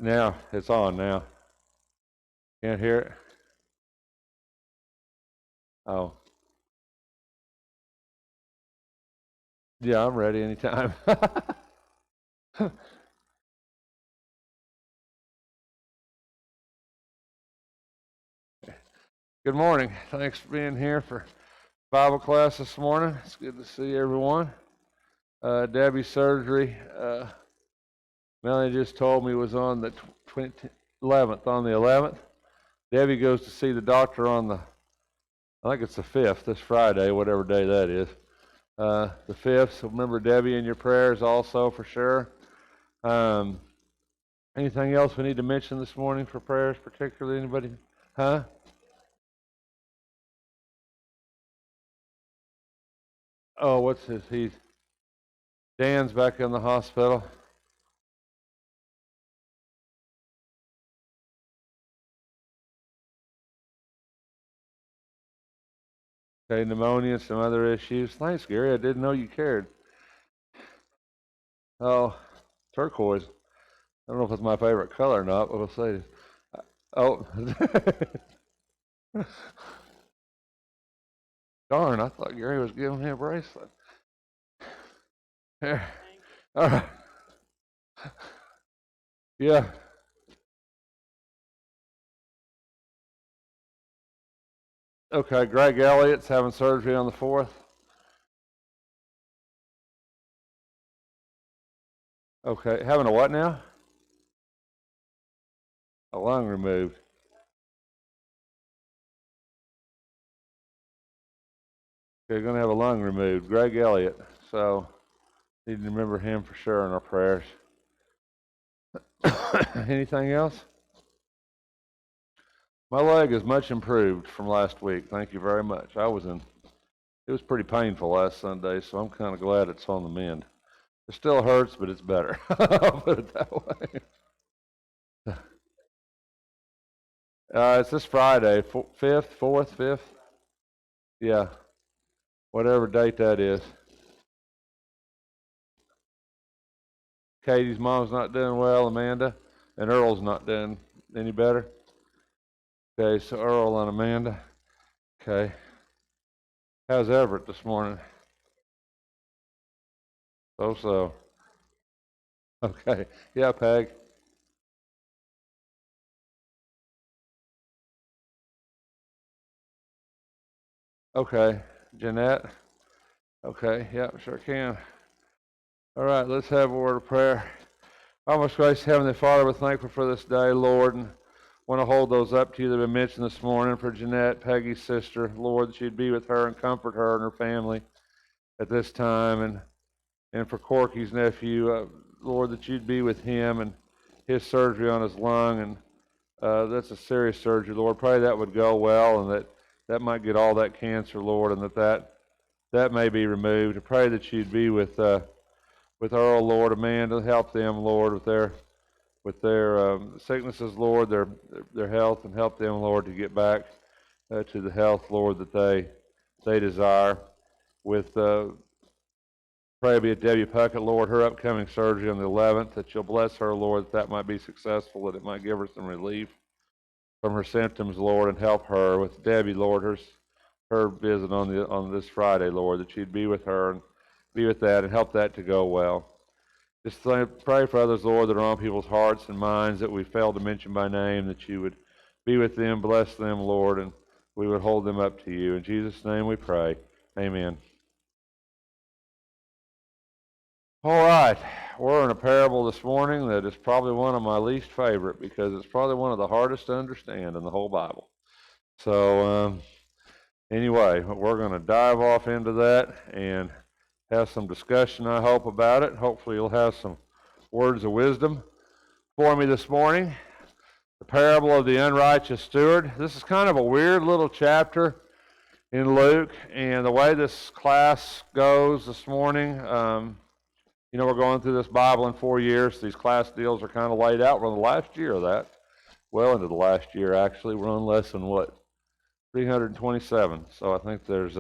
Now it's on now. Can't hear it? Oh. Yeah, I'm ready anytime. Good morning. Thanks for being here for Bible class this morning. It's good to see everyone. Debbie's surgery, Melanie just told me, was on the 11th. On the 11th. Debbie goes to see the doctor on I think it's the 5th, this Friday, whatever day that is. The 5th, so remember Debbie in your prayers also for sure. Anything else we need to mention this morning for prayers, particularly anybody? Huh? Oh, what's his? Dan's back in the hospital. Okay, pneumonia and some other issues. Thanks, Gary. I didn't know you cared. Oh, turquoise. I don't know if it's my favorite color or not, but we'll see. Oh, darn, I thought Gary was giving me a bracelet. Here. All right. Yeah. Okay, Greg Elliott's having surgery on the 4th. Okay, having a what now? A lung removed. They're going to have a lung removed. Greg Elliott. So, need to remember him for sure in our prayers. Anything else? My leg is much improved from last week. Thank you very much. It was pretty painful last Sunday, so I'm kind of glad it's on the mend. It still hurts, but it's better. I'll put it that way. It's this Friday, 5th, 4th, 5th. Yeah, whatever date that is. Katie's mom's not doing well, Amanda, and Earl's not doing any better. Okay, so Earl and Amanda. Okay. How's Everett this morning? So. Okay. Yeah, Peg. Okay. Jeanette. Okay. Yeah, sure can. All right, let's have a word of prayer. Our most gracious Heavenly Father, we're thankful for this day, Lord, and want to hold those up to you that have been mentioned this morning for Jeanette, Peggy's sister, Lord, that you'd be with her and comfort her and her family at this time, and for Corky's nephew, Lord, that you'd be with him and his surgery on his lung, and that's a serious surgery, Lord. Pray that would go well and that might get all that cancer, Lord, and that may be removed. I pray that you'd be with Earl, Lord, Amanda, help them, Lord, with their sicknesses, Lord, their health, and help them, Lord, to get back to the health, Lord, that they desire. With pray be at Debbie Puckett, Lord, her upcoming surgery on the 11th, that you'll bless her, Lord, that might be successful, that it might give her some relief from her symptoms, Lord, and help her. With Debbie, Lord, her visit on this Friday, Lord, that you'd be with her and be with that and help that to go well. Just pray for others, Lord, that are on people's hearts and minds that we failed to mention by name, that you would be with them, bless them, Lord, and we would hold them up to you. In Jesus' name we pray. Amen. All right, we're in a parable this morning that is probably one of my least favorite because it's probably one of the hardest to understand in the whole Bible. So anyway, we're going to dive off into that and have some discussion, I hope, about it. Hopefully you'll have some words of wisdom for me this morning. The parable of the unrighteous steward. This is kind of a weird little chapter in Luke, and the way this class goes this morning, we're going through this Bible in 4 years. These class deals are kind of laid out. We're in the last year of that. Well into the last year, actually. We're on lesson, 327. So I think there's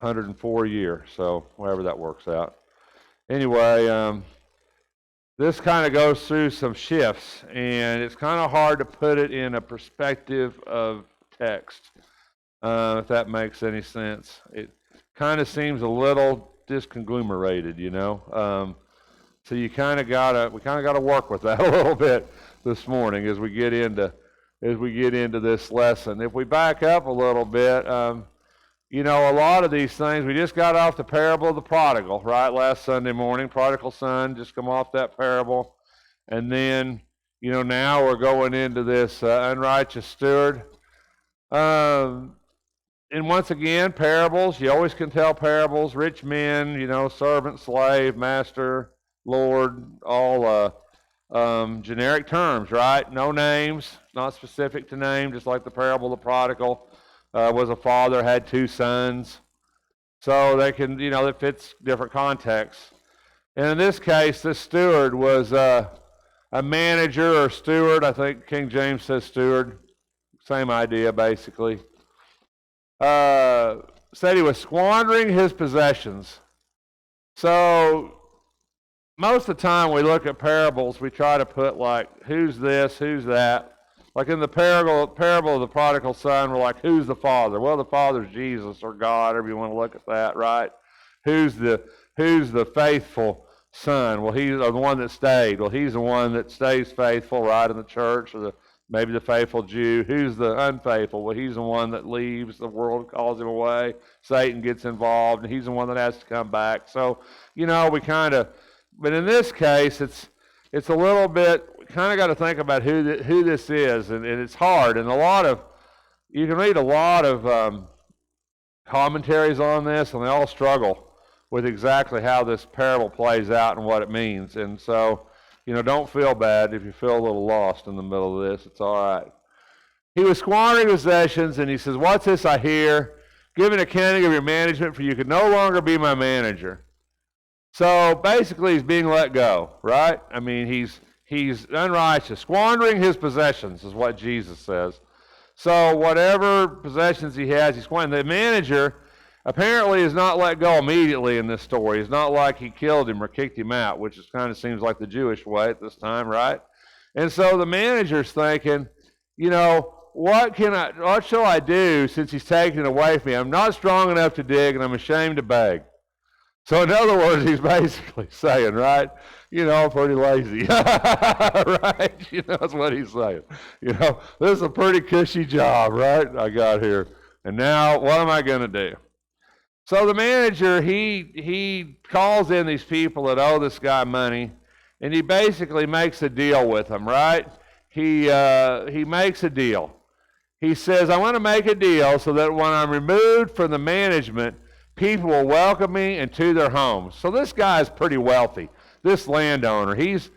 104 a year, so however that works out. Anyway, this kind of goes through some shifts, and it's kind of hard to put it in a perspective of text, if that makes any sense. It kind of seems a little disconglomerated, you know. So we kind of gotta work with that a little bit this morning as we get into this lesson. If we back up a little bit, you know, a lot of these things, we just got off the parable of the prodigal, right? Last Sunday morning, prodigal son, just come off that parable. And then, you know, now we're going into this unrighteous steward. And once again, parables, you always can tell parables, rich men, you know, servant, slave, master, Lord, all generic terms, right? No names, not specific to name, just like the parable of the prodigal. Was a father, had 2 sons. So they can, you know, it fits different contexts. And in this case, this steward was a manager or steward. I think King James says steward. Same idea, basically. Said he was squandering his possessions. So most of the time we look at parables, we try to put like, who's this, who's that. Like in the parable of the prodigal son, we're like, who's the father? Well, the father's Jesus or God, if you want to look at that, right? Who's the faithful son? Well, he's the one that stayed. Well, he's the one that stays faithful, right, in the church, or maybe the faithful Jew. Who's the unfaithful? Well, he's the one that leaves. The world calls him away. Satan gets involved, and he's the one that has to come back. So, you know, but in this case, it's a little bit, we kind of got to think about who this is, and it's hard. And you can read a lot of commentaries on this, and they all struggle with exactly how this parable plays out and what it means. And so, you know, don't feel bad if you feel a little lost in the middle of this. It's all right. He was squandering possessions, and he says, what's this I hear? Give an accounting of your management, for you can no longer be my manager. So basically, he's being let go, right? I mean, he's unrighteous. Squandering his possessions is what Jesus says. So whatever possessions he has, he's squandering. The manager apparently is not let go immediately in this story. It's not like he killed him or kicked him out, which kind of seems like the Jewish way at this time, right? And so the manager's thinking, you know, what shall I do since he's taken it away from me? I'm not strong enough to dig, and I'm ashamed to beg. So in other words, he's basically saying, right, you know, I'm pretty lazy, right? You know, that's what he's saying. You know, this is a pretty cushy job, right, I got here. And now, what am I going to do? So the manager, he calls in these people that owe this guy money, and he basically makes a deal with them, right? He makes a deal. He says, I want to make a deal so that when I'm removed from the management, people will welcome me into their homes. So this guy is pretty wealthy. This landowner, he's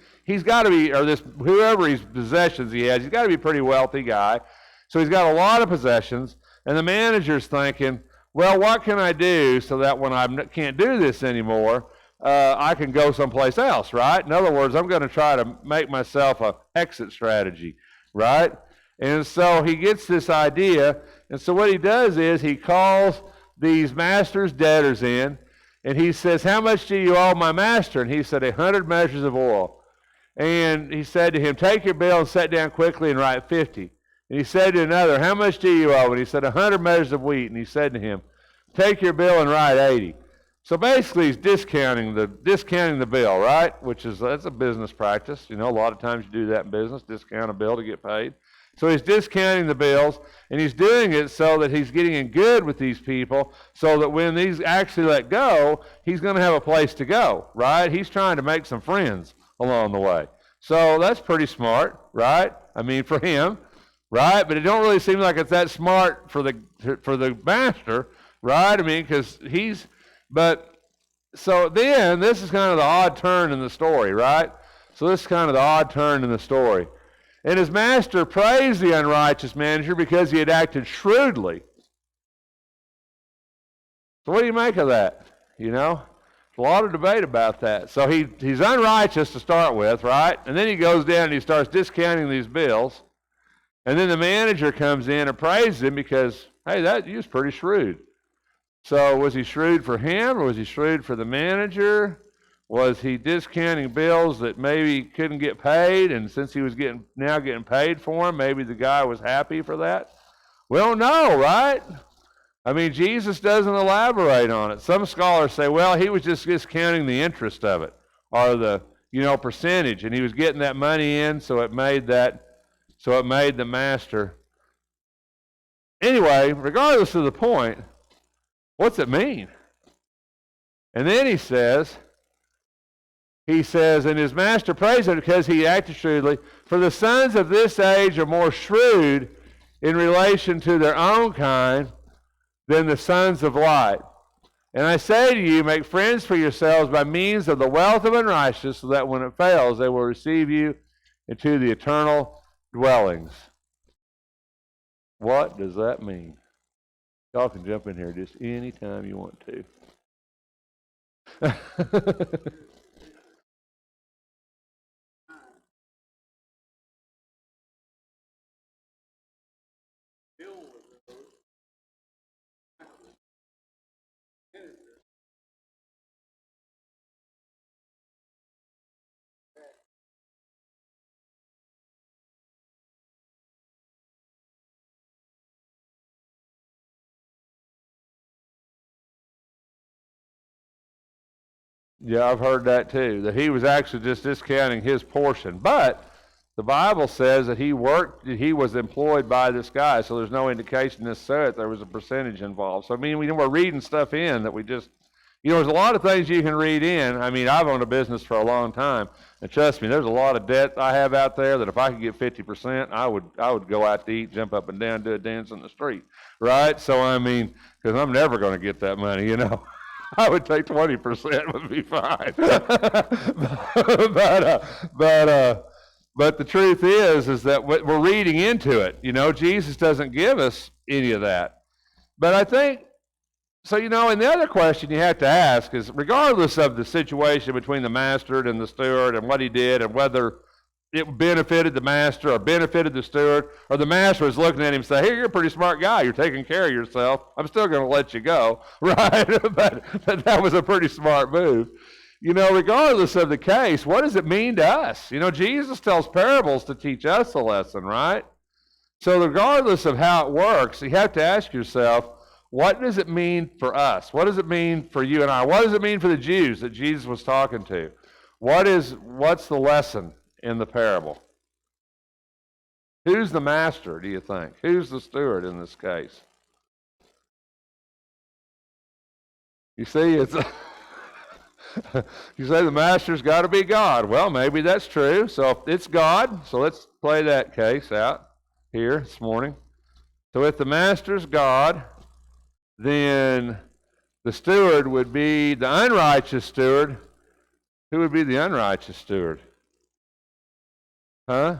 got to be, or this whoever his possessions he has, he's got to be a pretty wealthy guy. So he's got a lot of possessions, and the manager's thinking, well, what can I do so that when I can't do this anymore, I can go someplace else, right? In other words, I'm going to try to make myself an exit strategy, right? And so he gets this idea, and so what he does is he calls these master's debtors in, and he says, how much do you owe my master? And he said, 100 measures of oil. And he said to him, take your bill and sit down quickly and write 50. And he said to another, how much do you owe? And he said, 100 measures of wheat. And he said to him, take your bill and write 80. So basically he's discounting the bill, right? That's a business practice. You know, a lot of times you do that in business, discount a bill to get paid. So he's discounting the bills, and he's doing it so that he's getting in good with these people, so that when these actually let go, he's going to have a place to go, right? He's trying to make some friends along the way. So that's pretty smart, right? I mean, for him, right? But it don't really seem like it's that smart for the master, right? I mean, so then this is kind of the odd turn in the story, right? So this is kind of the odd turn in the story. And his master praised the unrighteous manager because he had acted shrewdly. So what do you make of that? You know, there's a lot of debate about that. So he's unrighteous to start with, right? And then he goes down and he starts discounting these bills. And then the manager comes in and praises him because, hey, you was pretty shrewd. So was he shrewd for him, or was he shrewd for the manager? Was he discounting bills that maybe couldn't get paid, and since he was now getting paid for them, maybe the guy was happy for that? We don't know, right? I mean, Jesus doesn't elaborate on it. Some scholars say, well, he was just discounting the interest of it, or the percentage, and he was getting that money in, so it made the master. Anyway, regardless of the point, what's it mean? And then he says, and his master praised him because he acted shrewdly. For the sons of this age are more shrewd in relation to their own kind than the sons of light. And I say to you, make friends for yourselves by means of the wealth of unrighteousness, so that when it fails, they will receive you into the eternal dwellings. What does that mean? Y'all can jump in here just any time you want to. Yeah, I've heard that too, that he was actually just discounting his portion. But the Bible says that he was employed by this guy, so there's no indication necessarily that there was a percentage involved. So, I mean, we're reading stuff in that we just, there's a lot of things you can read in. I mean, I've owned a business for a long time, and trust me, there's a lot of debt I have out there that if I could get 50%, I would go out to eat, jump up and down, do a dance in the street, right? So, I mean, because I'm never going to get that money, I would take 20%, would be fine. But the truth is that we're reading into it. Jesus doesn't give us any of that. But I think, so, and the other question you have to ask is, regardless of the situation between the master and the steward and what he did and whether it benefited the master or benefited the steward, or the master was looking at him and saying, hey, you're a pretty smart guy. You're taking care of yourself. I'm still going to let you go, right? but that was a pretty smart move. Regardless of the case, what does it mean to us? Jesus tells parables to teach us a lesson, right? So regardless of how it works, you have to ask yourself, what does it mean for us? What does it mean for you and I? What does it mean for the Jews that Jesus was talking to? What's the lesson in the parable? Who's the master, do you think? Who's the steward in this case? You see, it's you say the master's got to be God. Well, maybe that's true. So if it's God, so let's play that case out here this morning. So if the master's God, then the steward would be the unrighteous steward. Who would be the unrighteous steward? Huh?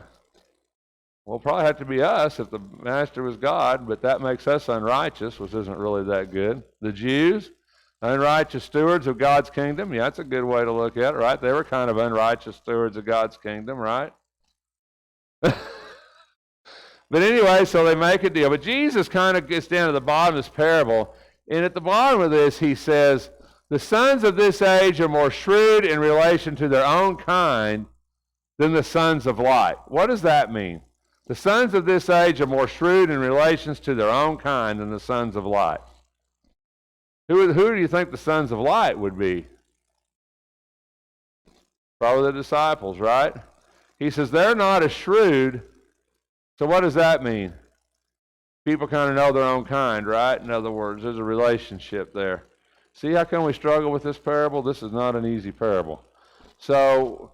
Well, probably have to be us if the master was God, but that makes us unrighteous, which isn't really that good. The Jews, unrighteous stewards of God's kingdom. Yeah, that's a good way to look at it, right? They were kind of unrighteous stewards of God's kingdom, right? But anyway, so they make a deal. But Jesus kind of gets down to the bottom of this parable, and at the bottom of this, he says, the sons of this age are more shrewd in relation to their own kind than the sons of light. What does that mean? The sons of this age are more shrewd in relations to their own kind than the sons of light. Who do you think the sons of light would be? Probably the disciples, right? He says they're not as shrewd. So what does that mean? People kind of know their own kind, right? In other words, there's a relationship there. See how come we struggle with this parable? This is not an easy parable. So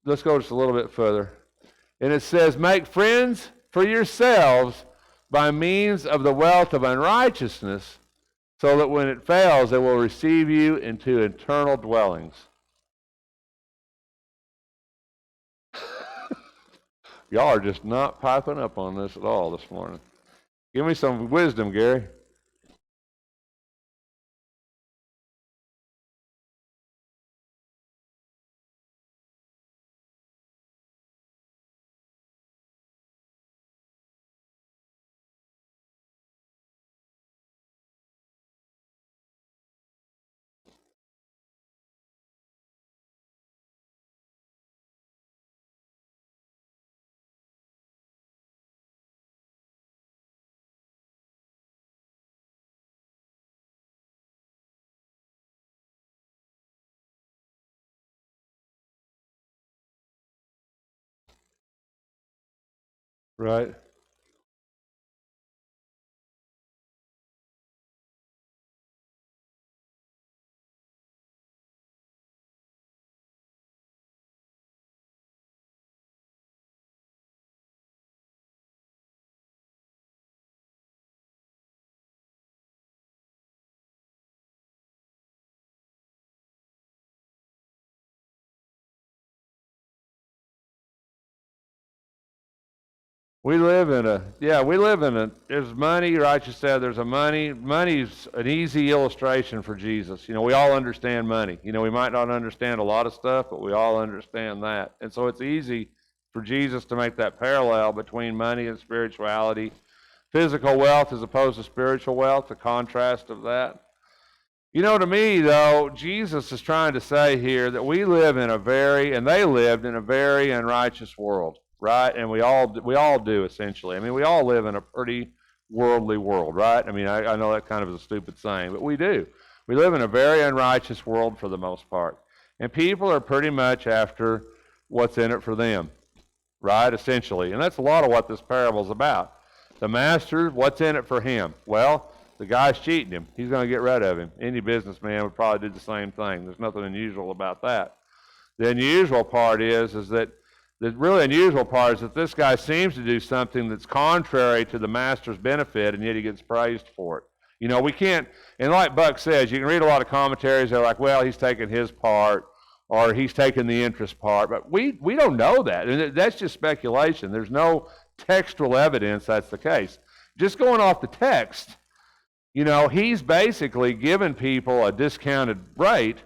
let's go just a little bit further. And it says, make friends for yourselves by means of the wealth of unrighteousness, so that when it fails, they will receive you into eternal dwellings. Y'all are just not piping up on this at all this morning. Give me some wisdom, Gary. Right. There's money, right? You said there's a money's an easy illustration for Jesus. We all understand money. We might not understand a lot of stuff, but we all understand that. And so it's easy for Jesus to make that parallel between money and spirituality. Physical wealth as opposed to spiritual wealth, the contrast of that. To me, though, Jesus is trying to say here that we live in and they lived in a very unrighteous world, right? And we all do, essentially. I mean, we all live in a pretty worldly world, right? I mean, I know that kind of is a stupid saying, but we do. We live in a very unrighteous world for the most part. And people are pretty much after what's in it for them, right? Essentially. And that's a lot of what this parable is about. The master, what's in it for him? Well, the guy's cheating him. He's going to get rid of him. Any businessman would probably do the same thing. There's nothing unusual about that. The unusual part is that the really unusual part is that this guy seems to do something that's contrary to the master's benefit, and yet he gets praised for it. We can't, and like Buck says, you can read a lot of commentaries. They're like, well, he's taking his part, or he's taking the interest part, but we don't know that, and that's just speculation. There's no textual evidence that's the case. Just going off the text, he's basically given people a discounted rate.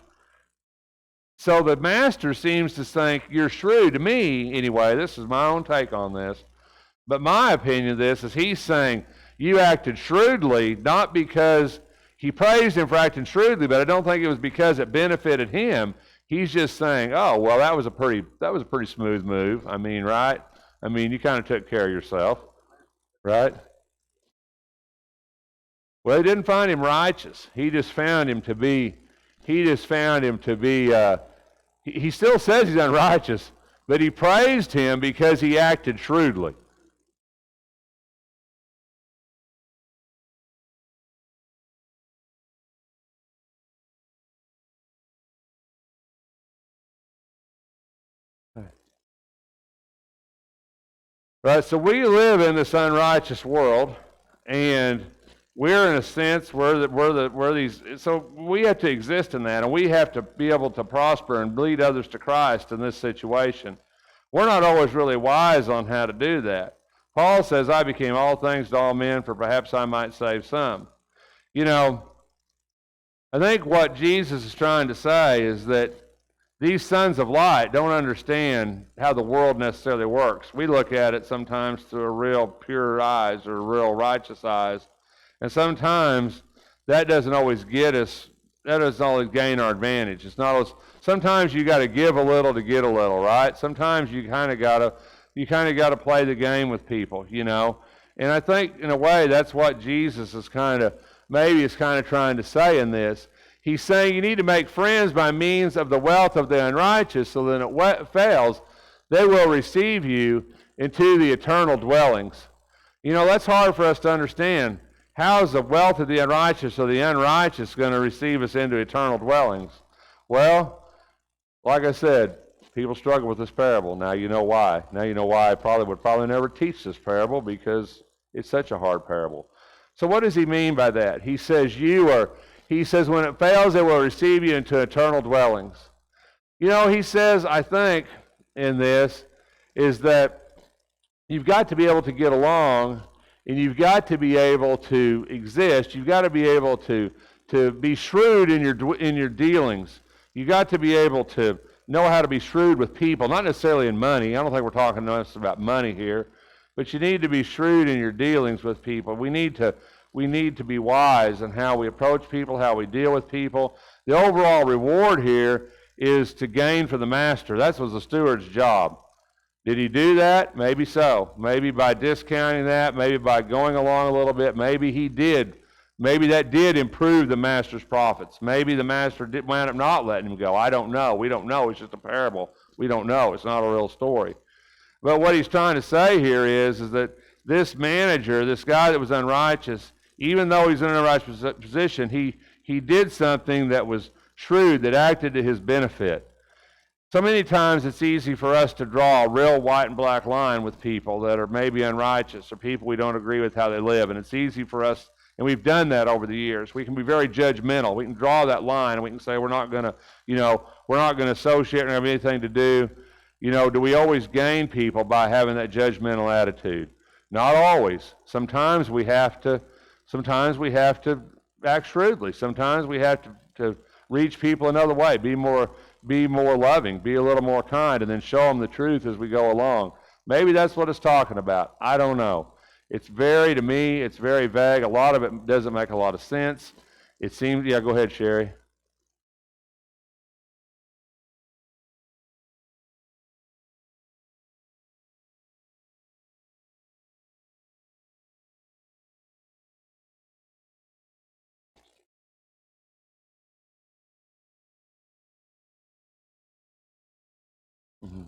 So the master seems to think, you're shrewd. To me, anyway, this is my own take on this, but my opinion of this is he's saying, you acted shrewdly, not because he praised him for acting shrewdly, but I don't think it was because it benefited him. He's just saying, oh, well, that was a pretty smooth move. I mean, right? I mean, you kind of took care of yourself, right? Well, he didn't find him righteous. He found him to be, he still says he's unrighteous, but he praised him because he acted shrewdly. Right, so we live in this unrighteous world, and we're in a sense we're these. So we have to exist in that, and we have to be able to prosper and lead others to Christ in this situation. We're not always really wise on how to do that. Paul says, "I became all things to all men, for perhaps I might save some." I think what Jesus is trying to say is that these sons of light don't understand how the world necessarily works. We look at it sometimes through a real pure eyes or real righteous eyes. And sometimes that doesn't always gain our advantage. It's not always, sometimes you got to give a little to get a little, right? Sometimes you kind of got to play the game with people, And I think in a way that's what Jesus is kind of trying to say in this. He's saying you need to make friends by means of the wealth of the unrighteous, so that it fails, they will receive you into the eternal dwellings. That's hard for us to understand. How is the wealth of the unrighteous or the unrighteous going to receive us into eternal dwellings? Well, like I said, people struggle with this parable. Now you know why. Now you know why I would probably never teach this parable, because it's such a hard parable. So what does he mean by that? He says when it fails, they will receive you into eternal dwellings. He says, I think, in this, is that you've got to be able to get along, and you've got to be able to exist. You've got to be able to be shrewd in your dealings. You've got to be able to know how to be shrewd with people, not necessarily in money. I don't think we're talking much about money here, but you need to be shrewd in your dealings with people. We need to be wise in how we approach people, how we deal with people. The overall reward here is to gain for the master. That was the steward's job. Did he do that? Maybe so. Maybe by discounting that, maybe by going along a little bit, maybe he did. Maybe that did improve the master's profits. Maybe the master did wind up not letting him go. I don't know. We don't know. It's just a parable. We don't know. It's not a real story. But what he's trying to say here is that this manager, this guy that was unrighteous, even though he's in an unrighteous position, he did something that was shrewd, that acted to his benefit. So many times it's easy for us to draw a real white and black line with people that are maybe unrighteous or people we don't agree with how they live. And it's easy for us, and we've done that over the years. We can be very judgmental. We can draw that line and we can say we're not going to, we're not going to associate or have anything to do. Do we always gain people by having that judgmental attitude? Not always. Sometimes we have to act shrewdly. Sometimes we have to reach people another way, be more loving, be a little more kind, and then show them the truth as we go along. Maybe that's what it's talking about. I don't know. To me, it's very vague. A lot of it doesn't make a lot of sense. It seems, yeah, go ahead, Sherry. Mhm.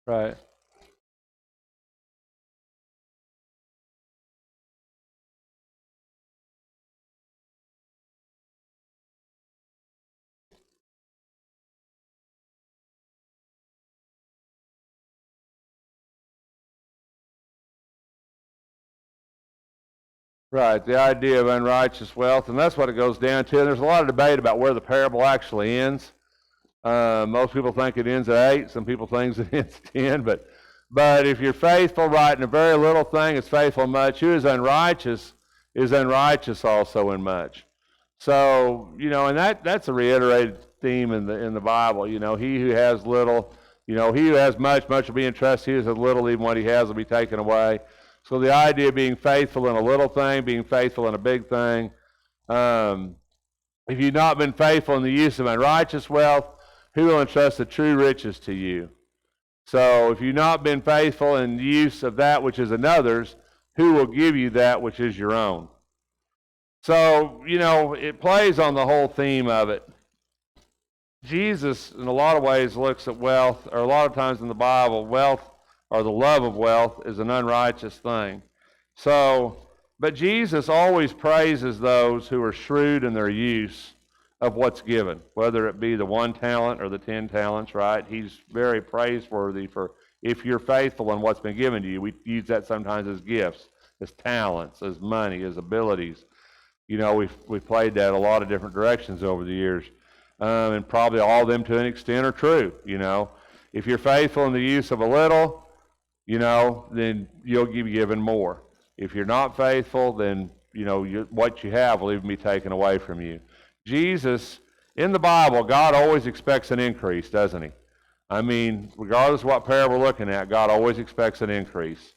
Right. Right, the idea of unrighteous wealth, and that's what it goes down to. And there's a lot of debate about where the parable actually ends. Most people think it ends at 8. Some people think it ends at 10. But if you're faithful, right, in a very little thing, it's faithful in much. Who is unrighteous also in much. So, and that's a reiterated theme in the Bible. He who has little, he who has much will be entrusted. He who has little, even what he has will be taken away. So the idea of being faithful in a little thing, being faithful in a big thing. If you've not been faithful in the use of unrighteous wealth, who will entrust the true riches to you? So if you've not been faithful in the use of that which is another's, who will give you that which is your own? So, it plays on the whole theme of it. Jesus, in a lot of ways, looks at wealth, or a lot of times in the Bible, wealth or the love of wealth is an unrighteous thing. So, but Jesus always praises those who are shrewd in their use of what's given, whether it be the 1 talent or the 10 talents, right? He's very praiseworthy for if you're faithful in what's been given to you. We use that sometimes as gifts, as talents, as money, as abilities. We've played that a lot of different directions over the years. And probably all of them to an extent are true. If you're faithful in the use of a little, then you'll be given more. If you're not faithful, then what you have will even be taken away from you. Jesus, in the Bible, God always expects an increase, doesn't he? I mean, regardless of what parable we're looking at, God always expects an increase.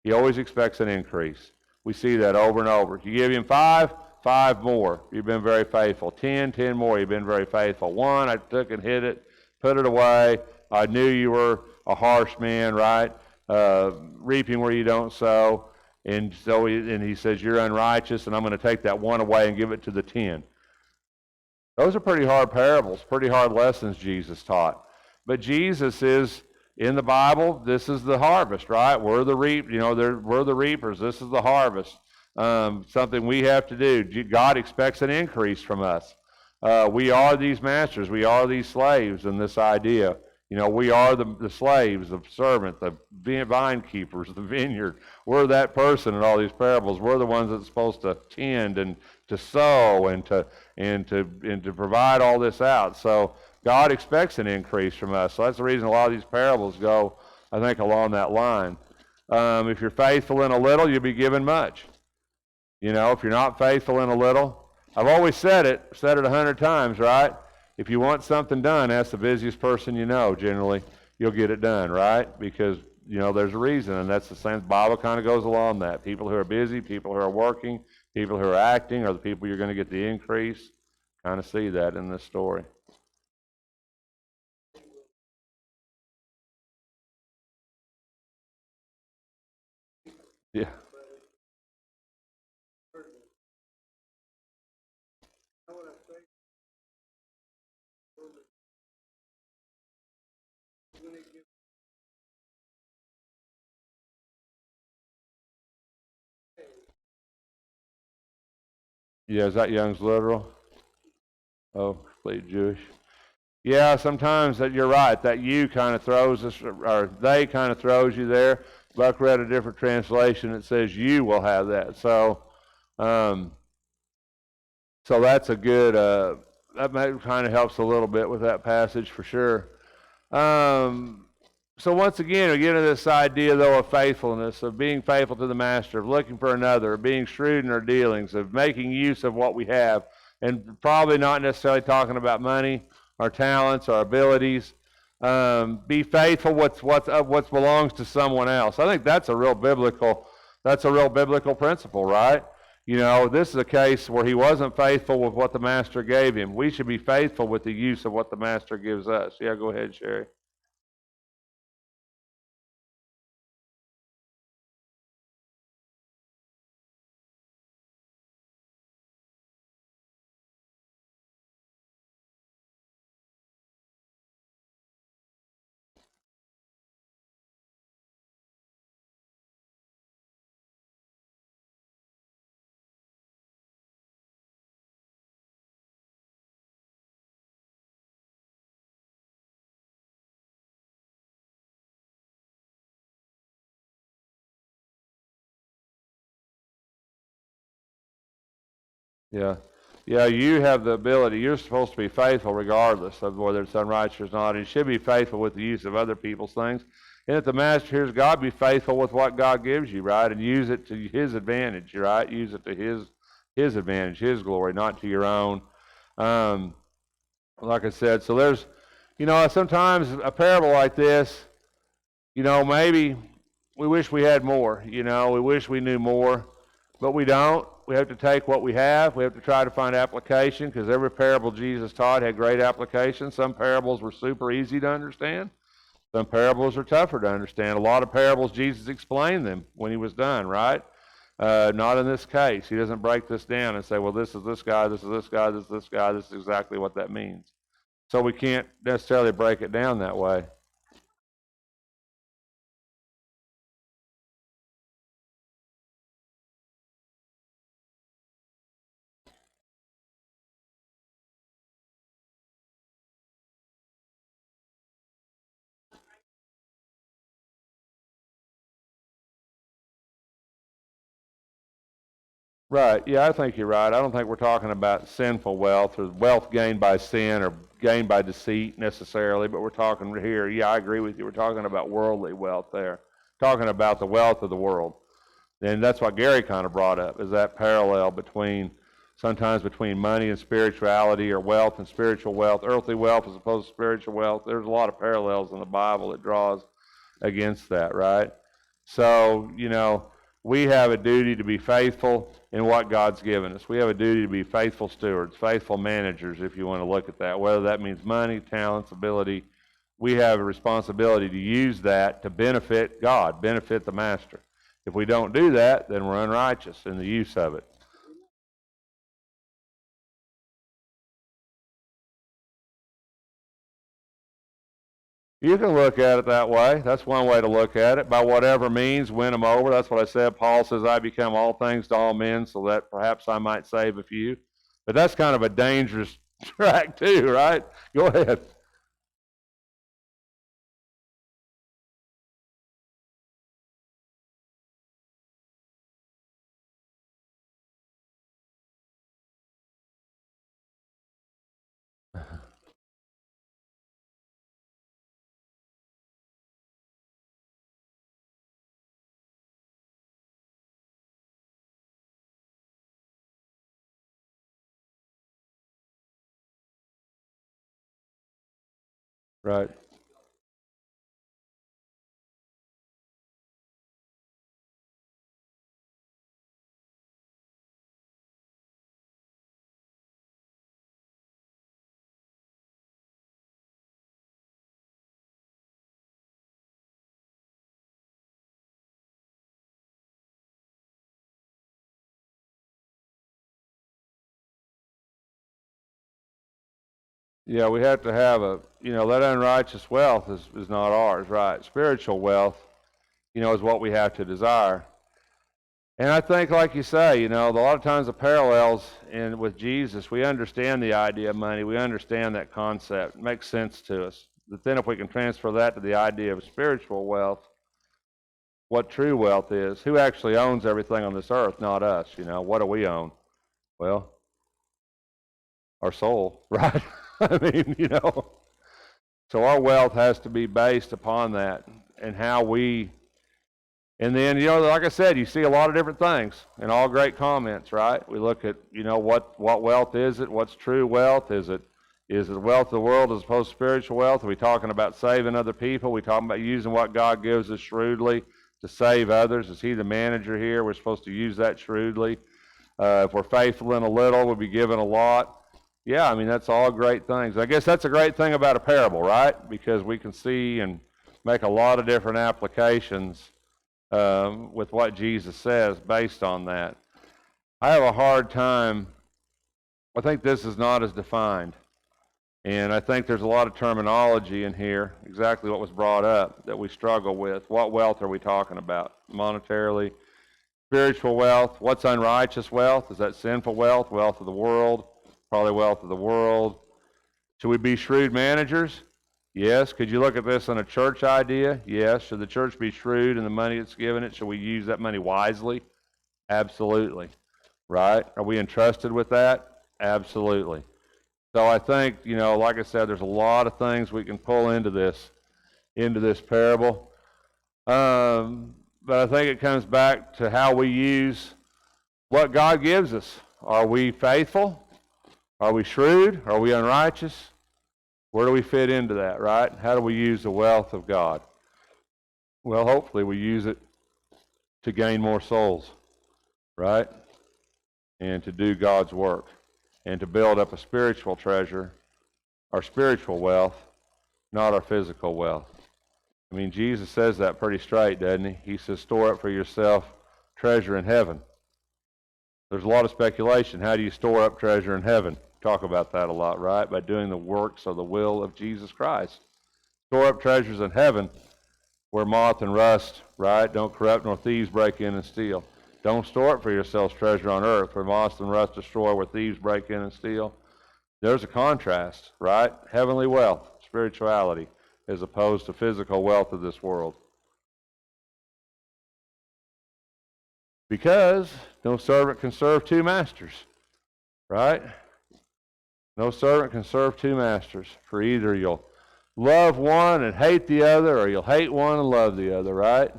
He always expects an increase. We see that over and over. If you give him 5, 5 more. You've been very faithful. 10, 10 more. You've been very faithful. 1, I took and hid it, put it away. I knew you were a harsh man, right? Reaping where you don't sow. And so he says, you're unrighteous, and I'm going to take that 1 away and give it to the 10. Those are pretty hard parables, pretty hard lessons Jesus taught. But Jesus is, in the Bible, this is the harvest, right? We're the we're the reapers. This is the harvest. Something we have to do. God expects an increase from us. We are these masters. We are these slaves in this idea. We are the slaves, the servant, the vine keepers, the vineyard. We're that person in all these parables. We're the ones that's supposed to tend and to sow and to provide all this out. So God expects an increase from us. So that's the reason a lot of these parables go, I think, along that line. If you're faithful in a little, you'll be given much. If you're not faithful in a little, I've always said it 100 times, right? If you want something done, ask the busiest person you know. Generally, you'll get it done, right? Because, there's a reason, and that's the same. The Bible kind of goes along that. People who are busy, people who are working, people who are acting are the people you're going to get the increase. Kind of see that in this story. Yeah. Yeah, is that Young's literal? Oh, complete Jewish. Yeah, sometimes that you're right. That you kind of throws us, or they kind of throws you there. Buck read a different translation that says you will have that. Um, so that's a good. That kind of helps a little bit with that passage for sure. Um, so once again, we get into this idea, though, of faithfulness, of being faithful to the master, of looking for another, of being shrewd in our dealings, of making use of what we have, and probably not necessarily talking about money, our talents, our abilities. Be faithful with what belongs to someone else. I think that's a real biblical principle, right? You know, this is a case where he wasn't faithful with what the master gave him. We should be faithful with the use of what the master gives us. Yeah, go ahead, Sherry. Yeah. Yeah, you have the ability. You're supposed to be faithful regardless of whether it's unrighteous or not. You should be faithful with the use of other people's things. And if the master hears God, be faithful with what God gives you, right? And use it to his advantage, right? Use it to his advantage, his glory, not to your own. Um, like I said, so there's, sometimes a parable like this, maybe we wish we had more, we wish we knew more, but we don't. We have to take what we have. We have to try to find application because every parable Jesus taught had great application. Some parables were super easy to understand. Some parables are tougher to understand. A lot of parables, Jesus explained them when he was done, right? Not in this case. He doesn't break this down and say, well, this is this guy, this is this guy, this is this guy, this is exactly what that means. So we can't necessarily break it down that way. Right. Yeah, I think you're right. I don't think we're talking about sinful wealth or wealth gained by sin or gained by deceit necessarily, but we're talking here. Yeah, I agree with you. We're talking about worldly wealth there, talking about the wealth of the world. And that's what Gary kind of brought up, is that parallel sometimes between money and spirituality, or wealth and spiritual wealth, earthly wealth as opposed to spiritual wealth. There's a lot of parallels in the Bible that draws against that, right? So, we have a duty to be faithful in what God's given us. We have a duty to be faithful stewards, faithful managers, if you want to look at that, whether that means money, talents, ability. We have a responsibility to use that to benefit God, benefit the master. If we don't do that, then we're unrighteous in the use of it. You can look at it that way. That's one way to look at it. By whatever means, win them over. That's what I said. Paul says, I become all things to all men so that perhaps I might save a few. But that's kind of a dangerous track, too, right? Go ahead. Right. Yeah, we have to have that unrighteous wealth is not ours, right? Spiritual wealth, is what we have to desire. And I think, like you say, a lot of times the parallels with Jesus, we understand the idea of money. We understand that concept. It makes sense to us. But then if we can transfer that to the idea of spiritual wealth, what true wealth is, who actually owns everything on this earth? Not us. What do we own? Well, our soul, right? I mean. So our wealth has to be based upon that and how we. And then, like I said, you see a lot of different things and all great comments, right? We look at, what wealth is it? What's true wealth? Is it wealth of the world as opposed to spiritual wealth? Are we talking about saving other people? Are we talking about using what God gives us shrewdly to save others? Is He the manager here? We're supposed to use that shrewdly. If we're faithful in a little, we'll be given a lot. Yeah, I mean, that's all great things. I guess that's a great thing about a parable, right? Because we can see and make a lot of different applications with what Jesus says based on that. I have a hard time. I think this is not as defined. And I think there's a lot of terminology in here, exactly what was brought up, that we struggle with. What wealth are we talking about? Monetarily, spiritual wealth. What's unrighteous wealth? Is that sinful wealth? Wealth of the world? Probably wealth of the world. Should we be shrewd managers? Yes. Could you look at this on a church idea? Yes. Should the church be shrewd in the money it's given it? Should we use that money wisely? Absolutely. Right? Are we entrusted with that? Absolutely. So I think, like I said, there's a lot of things we can pull into this parable. But I think it comes back to how we use what God gives us. Are we faithful? Are we shrewd? Are we unrighteous? Where do we fit into that, right? How do we use the wealth of God? Well, hopefully we use it to gain more souls, right? And to do God's work and to build up a spiritual treasure, our spiritual wealth, not our physical wealth. I mean, Jesus says that pretty straight, doesn't he? He says, store up for yourself treasure in heaven. There's a lot of speculation. How do you store up treasure in heaven? Talk about that a lot, right? By doing the works of the will of Jesus Christ. Store up treasures in heaven where moth and rust, right, don't corrupt nor thieves break in and steal. Don't store up for yourselves treasure on earth where moth and rust destroy, where thieves break in and steal. There's a contrast, right? Heavenly wealth, spirituality, as opposed to physical wealth of this world. Because no servant can serve two masters, right? No servant can serve two masters, for either you'll love one and hate the other, or you'll hate one and love the other, right?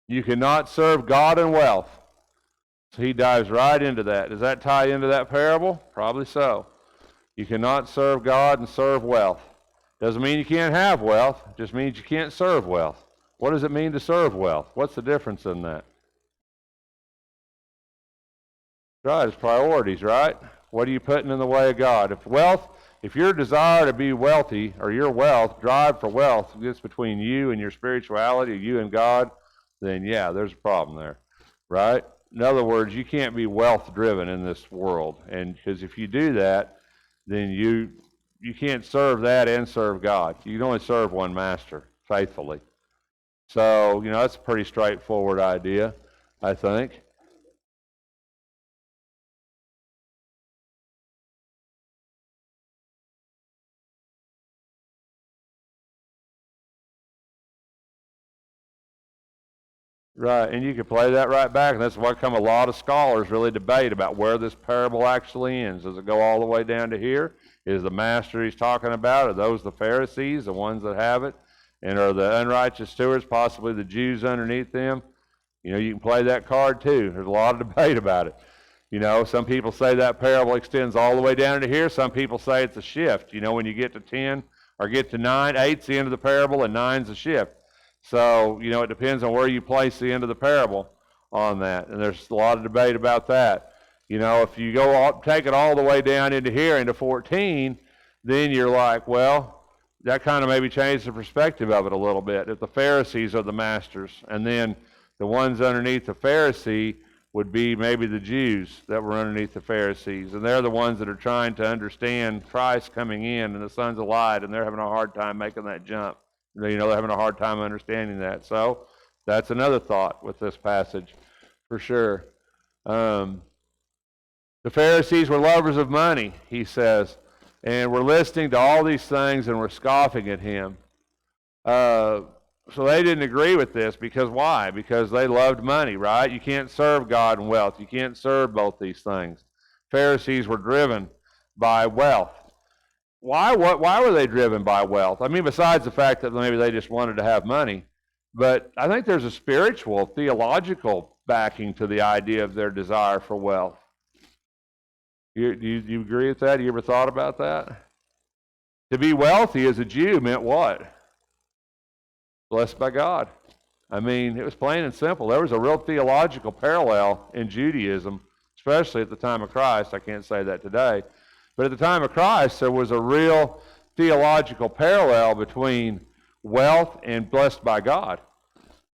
You cannot serve God and wealth. So he dives right into that. Does that tie into that parable? Probably so. You cannot serve God and serve wealth. Doesn't mean you can't have wealth. It just means you can't serve wealth. What does it mean to serve wealth? What's the difference in that? Right, it's priorities, right? What are you putting in the way of God? If your desire to be wealthy, or your wealth, drive for wealth, gets between you and your spirituality, you and God, then yeah, there's a problem there, right? In other words, you can't be wealth driven in this world. And because if you do that, then you can't serve that and serve God. You can only serve one master faithfully. So, that's a pretty straightforward idea, I think. Right, and you can play that right back, and that's why come a lot of scholars really debate about where this parable actually ends. Does it go all the way down to here? Is the master he's talking about, are those the Pharisees, the ones that have it? And are the unrighteous stewards possibly the Jews underneath them? You can play that card too. There's a lot of debate about it. Some people say that parable extends all the way down to here. Some people say it's a shift. When you get to 10 or get to 9, 8's the end of the parable, and 9's a shift. So, it depends on where you place the end of the parable on that. And there's a lot of debate about that. If you take it all the way down into here, into 14, then you're like, well, that kind of maybe changes the perspective of it a little bit. If the Pharisees are the masters, and then the ones underneath the Pharisee would be maybe the Jews that were underneath the Pharisees. And they're the ones that are trying to understand Christ coming in and the sons of light, and they're having a hard time making that jump. They're having a hard time understanding that. So That's another thought with this passage, for sure. The Pharisees were lovers of money, he says, and were listening to all these things and were scoffing at him. So they didn't agree with this because why? Because they loved money, right? You can't serve God and wealth. You can't serve both these things. Pharisees were driven by wealth. Why were they driven by wealth? I mean, besides the fact that maybe they just wanted to have money, but I think there's a spiritual, theological backing to the idea of their desire for wealth. You agree with that? You ever thought about that? To be wealthy as a Jew meant what? Blessed by God. I mean, it was plain and simple. There was a real theological parallel in Judaism, especially at the time of Christ. I can't say that today. But at the time of Christ, there was a real theological parallel between wealth and blessed by God.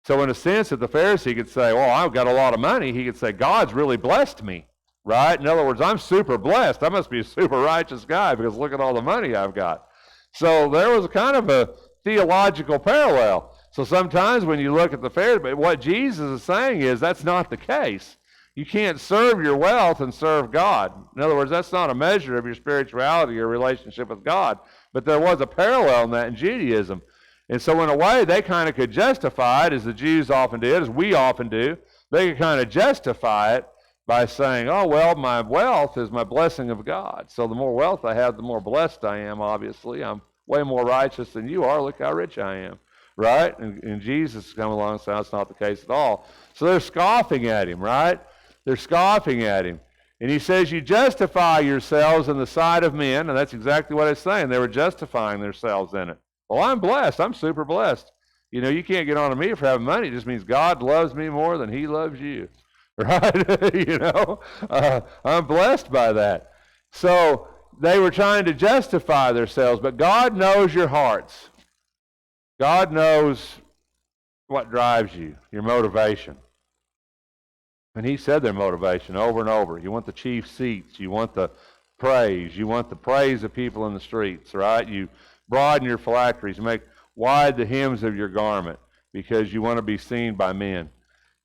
So in a sense, if the Pharisee could say, well, I've got a lot of money, he could say, God's really blessed me, right? In other words, I'm super blessed. I must be a super righteous guy because look at all the money I've got. So there was kind of a theological parallel. So sometimes when you look at the Pharisee, what Jesus is saying is that's not the case. You can't serve your wealth and serve God. In other words, that's not a measure of your spirituality or relationship with God. But there was a parallel in that in Judaism. And so in a way, they kind of could justify it, as the Jews often did, as we often do. They could kind of justify it by saying, oh, well, my wealth is my blessing of God. So the more wealth I have, the more blessed I am, obviously. I'm way more righteous than you are. Look how rich I am, right? And Jesus come along and say, that's not the case at all. So they're scoffing at him, right? They're scoffing at him. And he says, you justify yourselves in the sight of men, and that's exactly what it's saying. They were justifying themselves in it. Well, I'm blessed. I'm super blessed. You know, you can't get on to me for having money. It just means God loves me more than he loves you, right? You know, I'm blessed by that. So they were trying to justify themselves, but God knows your hearts. God knows what drives you, your motivation. And he said their motivation over and over. You want the chief seats. You want the praise. You want the praise of people in the streets, right? You broaden your phylacteries. Make wide the hems of your garment because you want to be seen by men.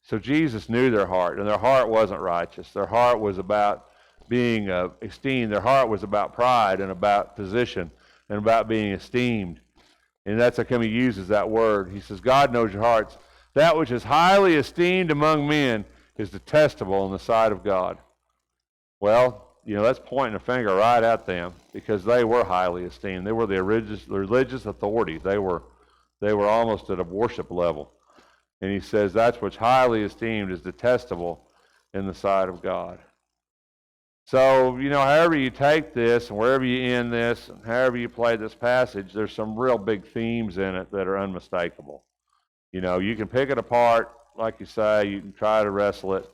So Jesus knew their heart, and their heart wasn't righteous. Their heart was about being esteemed. Their heart was about pride and about position and about being esteemed. And that's how come he uses that word. He says, God knows your hearts. That which is highly esteemed among men is detestable in the sight of God. Well, you know, that's pointing a finger right at them because they were highly esteemed. They were the religious authority. They were almost at a worship level. And he says that's what's highly esteemed is detestable in the sight of God. So, you know, however you take this and wherever you end this and however you play this passage, there's some real big themes in it that are unmistakable. You know, you can pick it apart, like you say, you can try to wrestle it.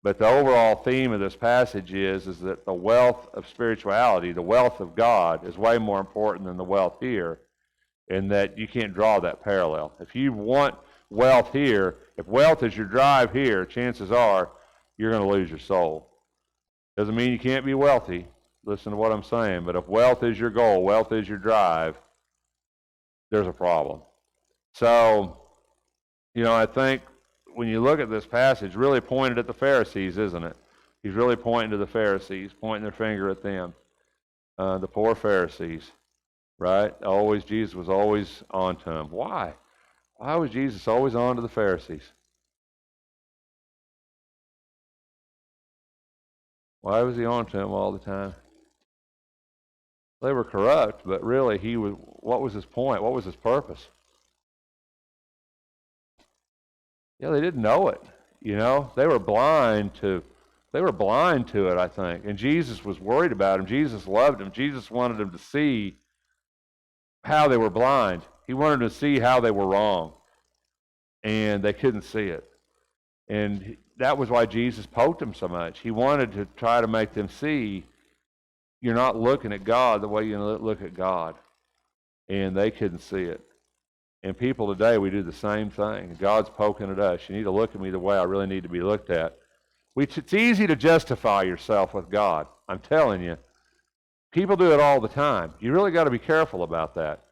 But the overall theme of this passage is that the wealth of spirituality, the wealth of God, is way more important than the wealth here, and that you can't draw that parallel. If you want wealth here, if wealth is your drive here, chances are you're going to lose your soul. Doesn't mean you can't be wealthy. Listen to what I'm saying. But if wealth is your goal, wealth is your drive, there's a problem. So, you know, I think when you look at this passage, really pointed at the Pharisees, isn't it? He's really pointing to the Pharisees, pointing their finger at them, the poor Pharisees, right? Always, Jesus was always on to them. Why? Why was Jesus always on to the Pharisees? Why was he on to them all the time? They were corrupt, but really what was his point? What was his purpose? Yeah, they didn't know it. You know, they were blind to it, I think. And Jesus was worried about them. Jesus loved them. Jesus wanted them to see how they were blind. He wanted them to see how they were wrong. And they couldn't see it. And that was why Jesus poked them so much. He wanted to try to make them see you're not looking at God the way you look at God. And they couldn't see it. And people today, we do the same thing. God's poking at us. You need to look at me the way I really need to be looked at. It's easy to justify yourself with God. I'm telling you. People do it all the time. You really got to be careful about that.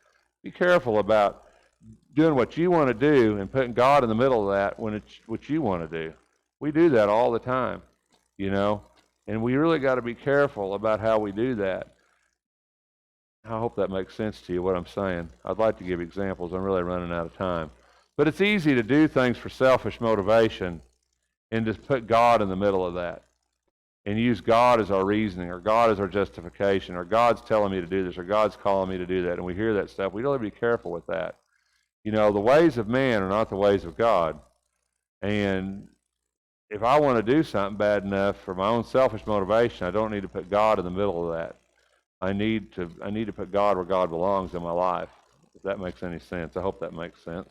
Be careful about doing what you want to do and putting God in the middle of that when it's what you want to do. We do that all the time, you know, and we really got to be careful about how we do that. I hope that makes sense to you, what I'm saying. I'd like to give examples. I'm really running out of time. But it's easy to do things for selfish motivation and just put God in the middle of that and use God as our reasoning, or God as our justification, or God's telling me to do this, or God's calling me to do that. And we hear that stuff. We really be careful with that. You know, the ways of man are not the ways of God. And if I want to do something bad enough for my own selfish motivation, I don't need to put God in the middle of that. I need to put God where God belongs in my life, if that makes any sense. I hope that makes sense.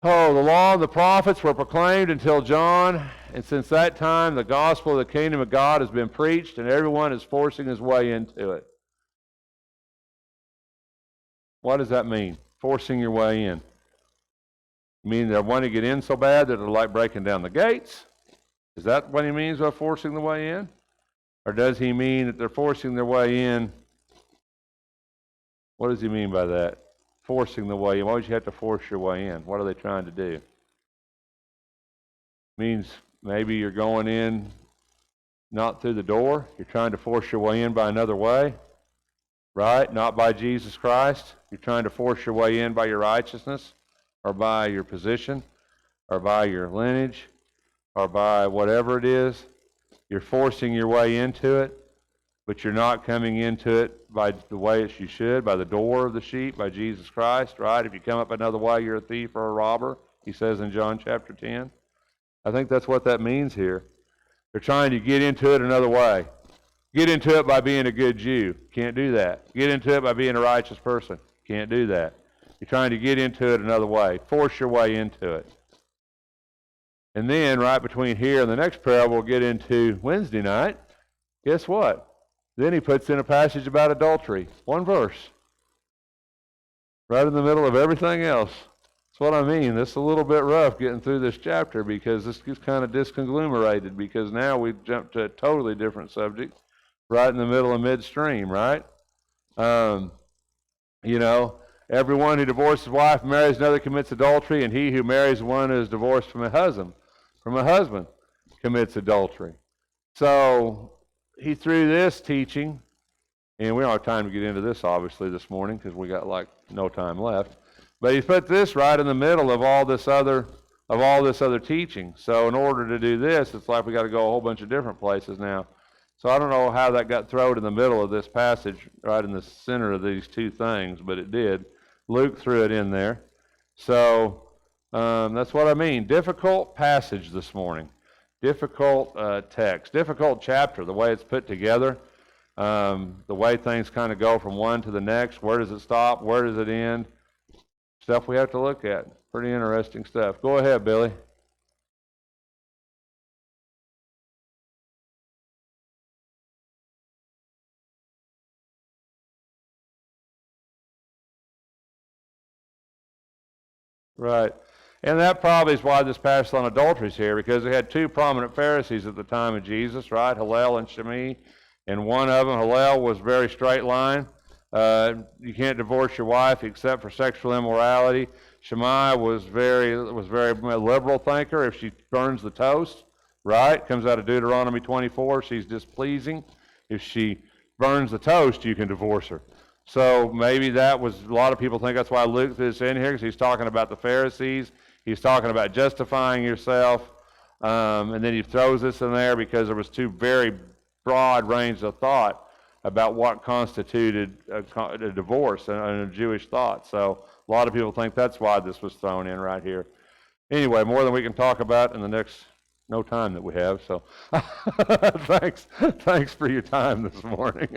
Oh, the law and the prophets were proclaimed until John, and since that time the gospel of the kingdom of God has been preached, and everyone is forcing his way into it. What does that mean? Forcing your way in. You mean they want to get in so bad that they're like breaking down the gates? Is that what he means by forcing the way in? Or does he mean that they're forcing their way in? What does he mean by that? Forcing the way in. Why would you have to force your way in? What are they trying to do? Means maybe you're going in not through the door. You're trying to force your way in by another way. Right? Not by Jesus Christ. You're trying to force your way in by your righteousness, or by your position, or by your lineage, or by whatever it is. You're forcing your way into it, but you're not coming into it by the way you should, by the door of the sheep, by Jesus Christ, right? If you come up another way, you're a thief or a robber, he says in John chapter 10. I think that's what that means here. They're trying to get into it another way. Get into it by being a good Jew. Can't do that. Get into it by being a righteous person. Can't do that. You're trying to get into it another way. Force your way into it. And then, right between here and the next parable we'll get into Wednesday night, guess what? Then he puts in a passage about adultery. One verse. Right in the middle of everything else. That's what I mean. This is a little bit rough getting through this chapter because this gets kind of disconglomerated because now we've jumped to a totally different subject right in the middle of midstream, right? You know, everyone who divorces his wife and marries another commits adultery, and he who marries one who is divorced from a husband commits adultery. So he threw this teaching, and we don't have time to get into this obviously this morning because we got like no time left. But he put this right in the middle of all this other teaching. So in order to do this, it's like we got to go a whole bunch of different places now. So I don't know how that got thrown in the middle of this passage, right in the center of these two things, but it did. Luke threw it in there. So that's what I mean. Difficult passage this morning. Difficult text. Difficult chapter, the way it's put together. The way things kind of go from one to the next. Where does it stop? Where does it end? Stuff we have to look at. Pretty interesting stuff. Go ahead, Billy. Right. And that probably is why this passage on adultery is here, because they had two prominent Pharisees at the time of Jesus, right? Hillel and Shammai. And one of them, Hillel, was very straight line. You can't divorce your wife except for sexual immorality. Shammai was very liberal thinker. If she burns the toast, right? Comes out of Deuteronomy 24. She's displeasing. If she burns the toast, you can divorce her. So maybe that was, a lot of people think that's why Luke threw this in here, because he's talking about the Pharisees. He's talking about justifying yourself. And then he throws this in there because there was two very broad ranges of thought about what constituted a divorce and a Jewish thought. So a lot of people think that's why this was thrown in right here. Anyway, more than we can talk about in the next no time that we have. So thanks for your time this morning.